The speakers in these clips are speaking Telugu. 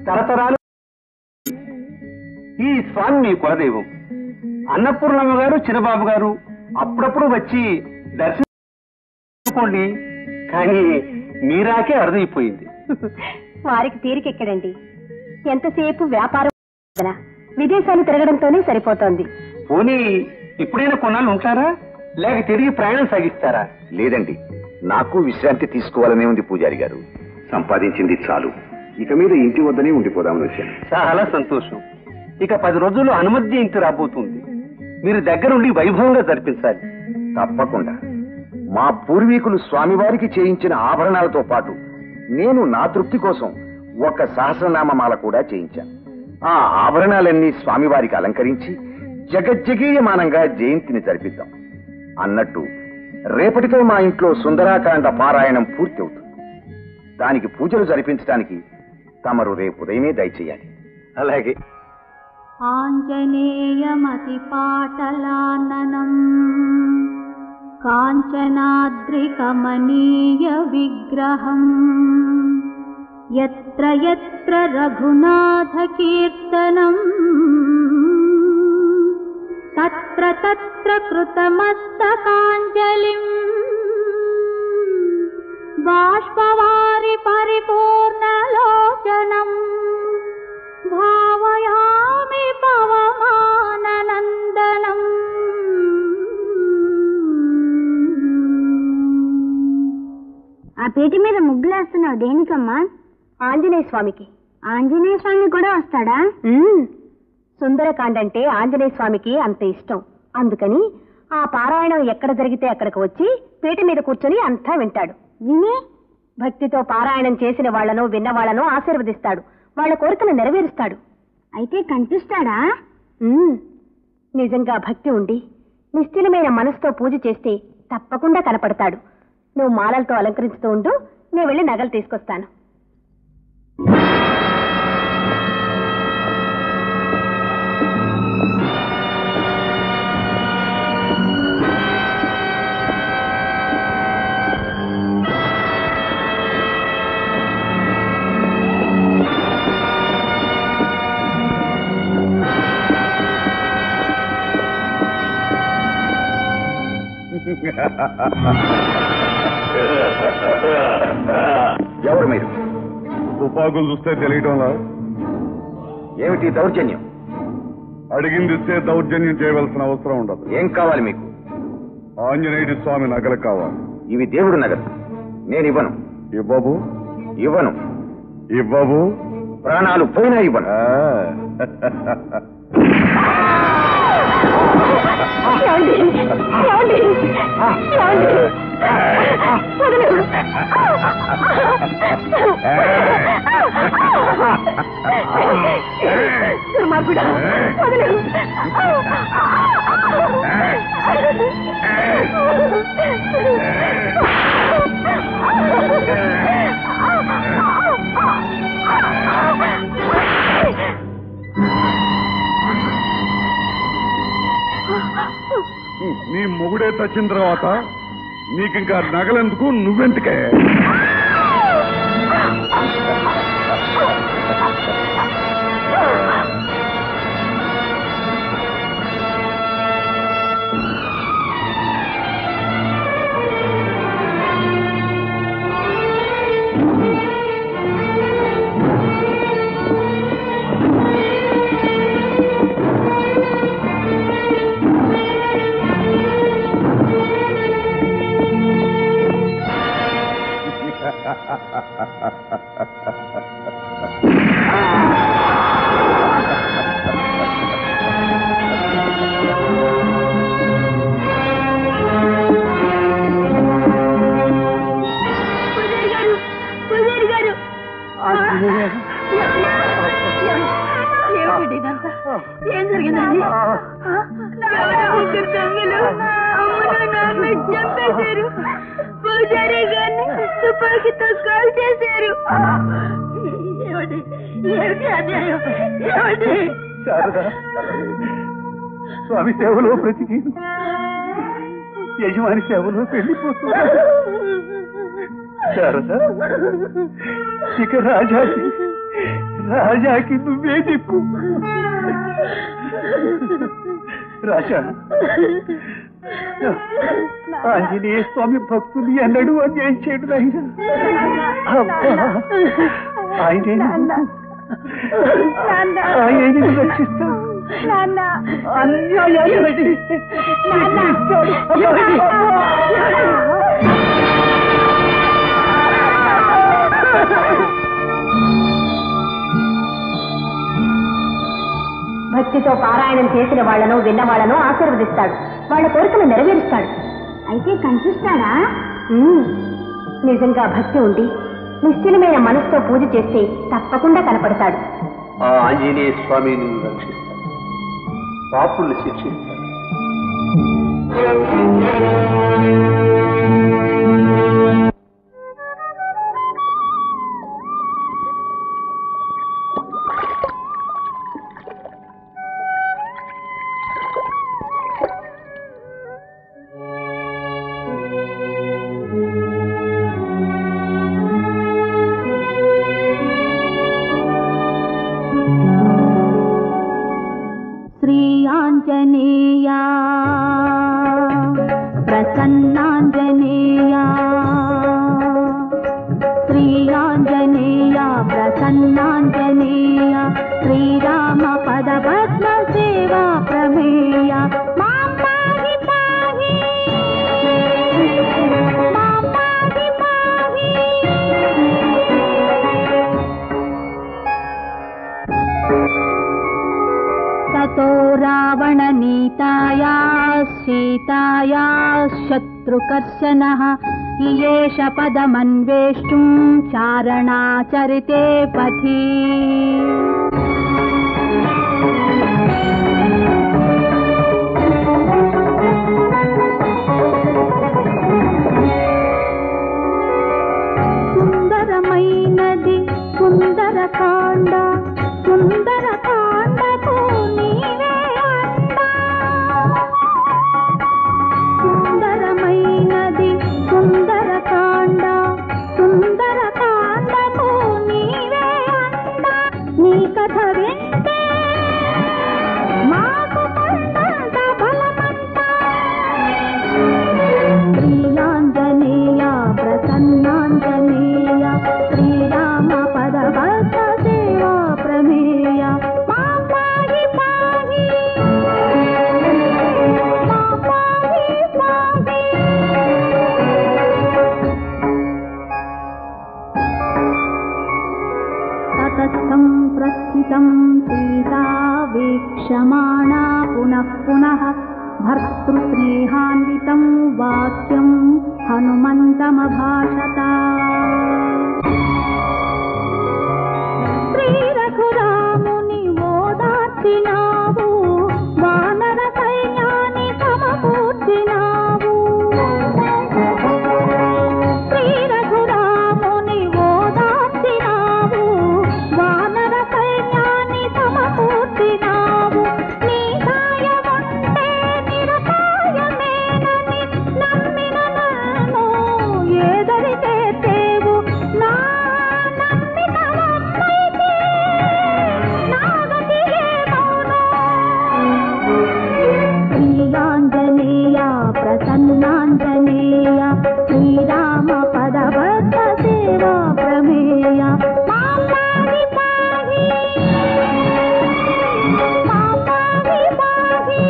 తరతరాలు ఈ స్వామి మీ కులదైవం. అన్నపూర్ణమ్మ గారు చిన్నబాబు గారు అప్పుడప్పుడు వచ్చి దర్శించుకోండి, కానీ మీరాకే అరుదైపోయింది. వారికి తీరికెక్కడండి, ఎంతసేపు వ్యాపారం విదేశాలు తిరగడంతోనే సరిపోతోంది. పోనీ ఇప్పుడైనా కొన్నాళ్ళు ఉంటారా, లేక తిరిగి ప్రయాణం సాగిస్తారా? లేదండి, నాకు విశ్రాంతి తీసుకోవాలనే ఉంది పూజారి గారు. సంపాదించింది చాలు, ఇక మీద ఇంటి వద్దనే ఉండిపోదామని వచ్చాను. చాలా సంతోషం. ఇక 10 రోజుల్లో హనుమత్ జయంతి రాబోతుంది. మీరు దగ్గరుండి వైభవంగా జరిపించాలి. తప్పకుండా. మా పూర్వీకులు స్వామివారికి చేయించిన ఆభరణాలతో పాటు నేను నా తృప్తి కోసం ఒక సహస్రనామమాల కూడా చేయించాను. ఆ ఆభరణాలన్నీ స్వామివారికి అలంకరించి జగజ్జగీయమానంగా జయంతిని జరిపిద్దాం. అన్నట్టు రేపటితో మా ఇంట్లో సుందరాకాండ పారాయణం పూర్తి అవుతుంది. దానికి పూజలు జరిపించడానికి తమరు రేపు ఉదయమే దయచేయాలి. అలాగే. ఆంజనేయమతి పాటలాననం కాంచనాద్రికమనీయ విగ్రహం యత్ర యత్ర రఘునాథ కీర్తనం తత్ర తత్ర కృతమస్తకాంజలిం బాష్పవారి పరిపూర్ణలోచనం భావయామి పవమాననందనం. ఆ పీటి మీద ముగ్గులేస్తున్నావు దేనికమ్మా? ఆంజనేయ స్వామికి. ఆంజనేయ స్వామి కూడా వస్తాడా? సుందరకాండ అంటే ఆంజనేయ స్వామికి అంత ఇష్టం. అందుకని ఆ పారాయణం ఎక్కడ జరిగితే అక్కడికి వచ్చి పీట మీద కూర్చొని అంతా వింటాడు. విని భక్తితో పారాయణం చేసిన వాళ్లను విన్న వాళ్లను ఆశీర్వదిస్తాడు, వాళ్ళ కోరికను నెరవేరుస్తాడు. అయితే కనిపిస్తాడా? నిజంగా భక్తి ఉండి నిశ్చలమైన మనసుతో పూజ చేస్తే తప్పకుండా కనపడతాడు. నువ్వు మాలలతో అలంకరించుతూ ఉండు, నేను వెళ్ళి నగలు తీసుకొస్తాను. ఎవరు మీరు? తుపాకులు చూస్తే తెలియటంలా? ఏమిటి దౌర్జన్యం? అడిగింది ఇస్తే దౌర్జన్యం చేయవలసిన అవసరం ఉండదు. ఏం కావాలి మీకు? ఆంజనేయుడి స్వామి నగలు కావాలి. ఇవి దేవుడు నగలు, నేను ఇవ్వను. ఇవ్వబు? ఇవ్వను. ఇవ్వబు? ప్రాణాలు పోయినా ఇవ్వను. నీ మొగుడే చచ్చిన తర్వాత నీకింకా నగలెందుకు, నువ్వెందుకే? ఏం జరిగిందండి? చంపేశారు. పూజారి గారిని తుపాకీతో కాల్ చేశారు. స్వామి సేవలో బ్రతికి యజమాని సేవలో పెళ్లిపోతున్నారు. శారద, ఇక రాజాజీ రాజాకి నువ్వే దిక్కు. రాజా, ఆంజనేయ స్వామి భక్తులు ఎన్నడూ అన్యాయం చేయడు నాయన. ఆయనే రక్షిస్తాడు, అన్యాయాన్ని రక్షిస్తాడు. భక్తితో పారాయణం చేసిన వాళ్లను విన్న వాళ్లను ఆశీర్వదిస్తాడు, వాళ్ళ కోరికలు నెరవేరుస్తాడు. అయితే కనిపిస్తాడా? నిజంగా భక్తి ఉండి నిశ్చలమైన మనసుతో పూజ చేస్తే తప్పకుండా కనపడతాడు. ఆ ఆంజనేయ స్వామి నువ్వు రక్షిస్తాడు, పాపుల్ని శిక్షిస్తాడు. ఆంజనేయా ప్రసన్నాంజనేయా, శ్రీ ఆంజనేయా ప్రసన్నాంజనేయా, శ్రీరామ పదపద్మ సేవా ప్రమేయ. మాం పాహి పాహి, మాం పాహి పాహి. ततो रावणनीताया सीताया शत्रुकर्षणः इयेष पदमन्वेष्टुं चारणाचरिते पथि. सुन्दरमैनदि सुन्दरकाण्ड सुन्दरकाण्डको नीवे अंडा. सुन्दरमैनदि सुन्दरकाण्ड सुन्दरकाण्डको नीवे अंडा. नी कथ विंटे माकु कंदंत बलमंत. श्रीआंजनेय प्रसन्नांजनेय, श्रीराम पदपद्म सेवा प्रमेय. मां पाहि पाहि, मां पाहि पाहि. ततस्तं प्रस्थितं सीता वीक्षमाणा पुनः पुनः भर्तृस्नेहान्वितं वाक्यं हनुमन्तमभाषत. శ్రీరఘురాముని ఓదార్చినావు, వానర సైన్యాన్ని సమకూర్చినావు. శ్రీరఘురాముని ఓదార్చినావు, వానర సైన్యాన్ని సమకూర్చినావు. నీ సాయముంటే నిరపాయమేనని నమ్మిన నన్ను ఏదరి చేసేవు. నా నమ్మిన వమ్మైతే నాగతి ఏమౌనో. శ్రీఆంజనేయ ప్రసన్నాంజనేయ, శ్రీరామ పదపద్మ సేవా ప్రమేయ. మాం పాహి పాహి, మాం పాహి పాహి.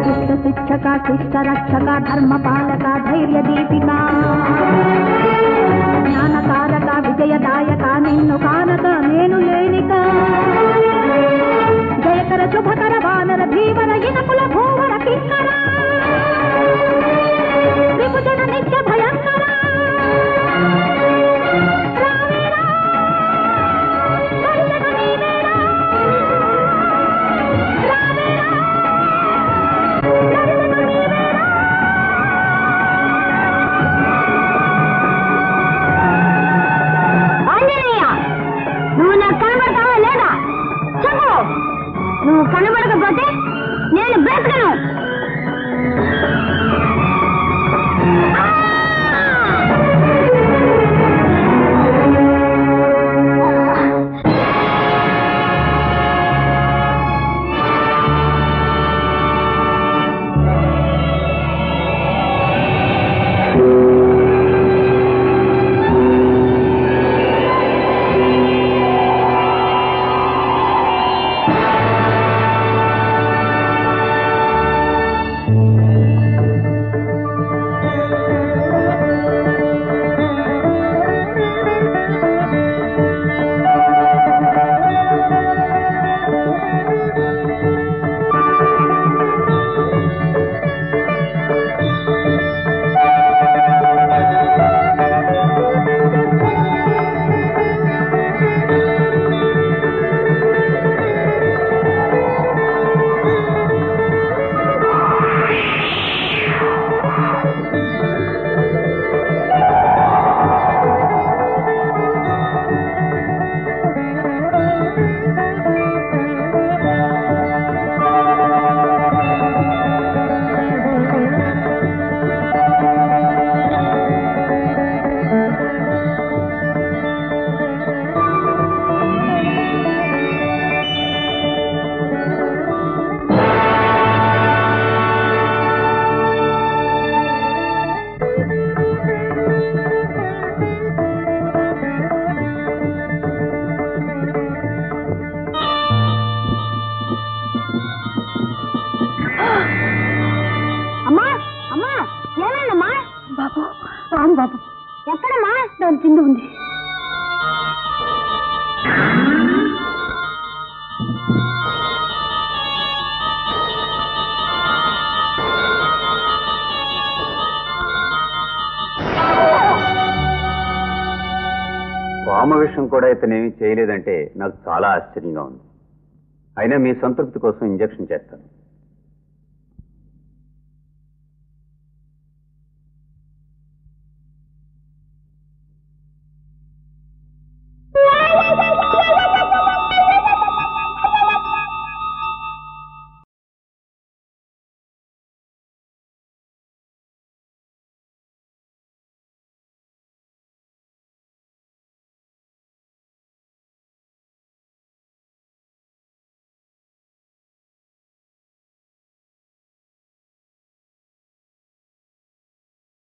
शिष्ट शिक्षक शिष्ट रक्षक धर्मपालक धैर्य दीपिका, జ్ఞానకారక విజయదాయక నిన్ను కానక నేను లేనిక. జయకర శుభకర వానర ధీవర ఇనకుల భూవర కిన్నర, త్రిభుజన నిత్య భయంకర. రావేరా, వరుసగ నీవేరా. రావేరా, వరుసగ నీవేరా. లేకపోతే నేను బ్రతకను. బాబు ఎక్కడమ్మా? దాని కింద ఉంది. పాము విషయం కూడా ఇతనేమీ చేయలేదంటే నాకు చాలా ఆశ్చర్యంగా ఉంది. అయినా మీ సంతృప్తి కోసం ఇంజెక్షన్ చేస్తాను.